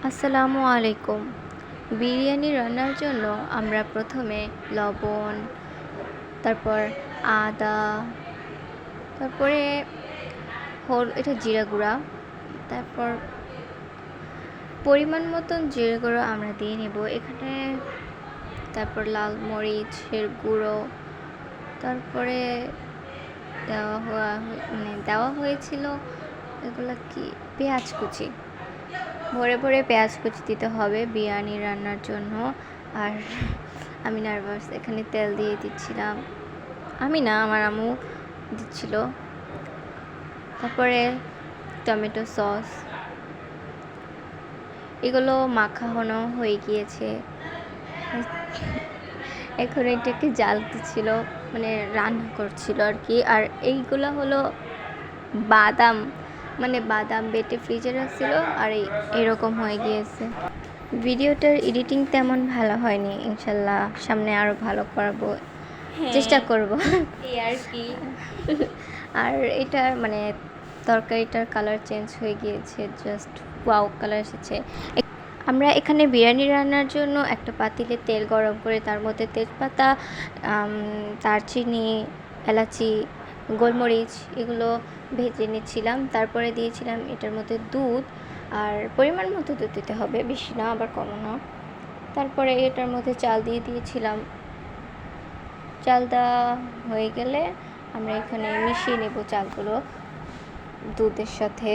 আসসালামু আলাইকুম। বিরিয়ানি রান্নার জন্য আমরা প্রথমে লবণ, তারপর আদা, তারপরে এটা জিরা গুঁড়া, তারপর পরিমাণ মতন জিরা গুঁড়ো আমরা দিয়ে নেব এখানে। তারপর লাল মরিচের গুঁড়ো, তারপরে দেওয়া হয়েছিল এগুলো কি পেঁয়াজ কুচি, ভরে ভরে পেঁয়াজ কুচি দিতে হবে বিরিয়ানি রান্নার জন্য। আর আমি নার্ভাস, এখানে তেল দিয়ে দিচ্ছিলাম, আমি না আমার আম্মু দিচ্ছিল। তারপরে টমেটো সস, এগুলো মাখানো হয়ে গিয়েছে। এখন এটাকে জাল দিচ্ছিল, মানে রান্না করছিল আর কি। আর এইগুলো হলো বাদাম, মানে বাদাম বেটে ফ্রিজে রাখছিল আর এরকম হয়ে গিয়েছে। ভিডিওটার এডিটিং তেমন ভালো হয়নি, ইনশাল্লাহ সামনে আরও ভালো করব, চেষ্টা করব এই আর কি। আর এটার মানে তরকারিটার কালার চেঞ্জ হয়ে গিয়েছে, জাস্ট ওয়াও কালার এসেছে। আমরা এখানে বিরিয়ানি রান্নার জন্য একটা পাতিলে তেল গরম করে তার মধ্যে তেজপাতা, দারচিনি, এলাচি, গোলমরিচ এগুলো ভেজে নিচ্ছিলাম। তারপরে দিয়েছিলাম এটার মধ্যে দুধ, আর পরিমাণ মতো দুধ দিতে হবে, বেশি না আবার কমও না। তারপরে এটার মধ্যে চাল দিয়ে দিয়েছিলাম। চাল দেওয়া হয়ে গেলে আমরা এখানে মিশিয়ে নেব চালগুলো দুধের সাথে,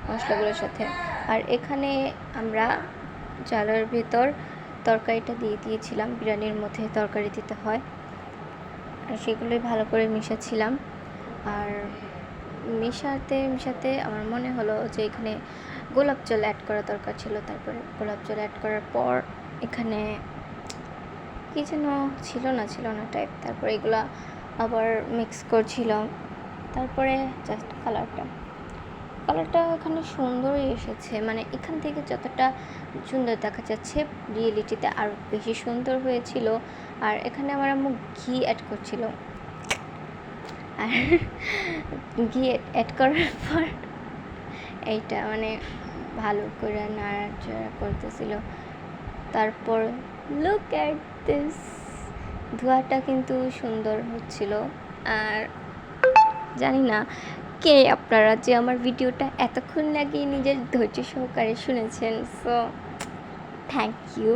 মশলাগুলোর সাথে। আর এখানে আমরা চালের ভেতর তরকারিটা দিয়ে দিয়েছিলাম, বিরিয়ানির মধ্যে তরকারি দিতে হয়, আর সেগুলোই ভালো করে মিশাচ্ছিলাম। আর মিশাতে আমার মনে হলো যে এখানে গোলাপ জল অ্যাড করা দরকার ছিল। তারপরে গোলাপ জল অ্যাড করার পর এখানে কি যেন ছিল না টাইপ। তারপরে এগুলো আবার মিক্স করছিলাম। তারপরে জাস্ট কালারটা এখানে সুন্দরই এসেছে, মানে এখান থেকে যতটা সুন্দর দেখা যাচ্ছে রিয়েলিটিতে আরও বেশি সুন্দর হয়েছিল। আর এখানে আমার আম্মু ঘি অ্যাড করছিল, আর ঘি অ্যাড করার পর এইটা মানে ভালো করে নাড়াচাড়া করতেছিল। তারপর লুক অ্যাট দিস, ধোঁয়াটা কিন্তু সুন্দর হচ্ছিল। আর জানি না কে আপনারা যে আমার ভিডিওটা এতক্ষণ লাগিয়ে নিজের ধৈর্য সহকারে শুনেছেন, সো থ্যাংক ইউ।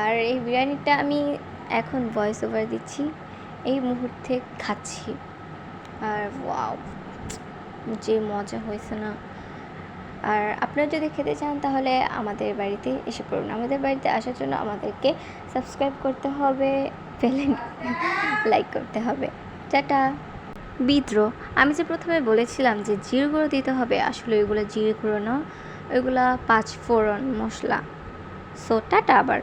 আর এই বিরিয়ানিটা আমি এখন ভয়েস ওভার দিচ্ছি, এই মুহূর্তে খাচ্ছি, আর ওয়াও যে মজা হয়েছে না। আর আপনারা যদি খেতে চান তাহলে আমাদের বাড়িতে এসে পড়ুন। আমাদের বাড়িতে আসার জন্য আমাদেরকে সাবস্ক্রাইব করতে হবে, লাইক করতে হবে। টাটা। বিদ্রোহ, আমি যে প্রথমে বলেছিলাম যে জিরে গুঁড়ো দিতে হবে, আসলে ওইগুলো জিরে গুঁড়ো না, ওইগুলা 5 ফোড়ন মশলা। সো টাটা আবার।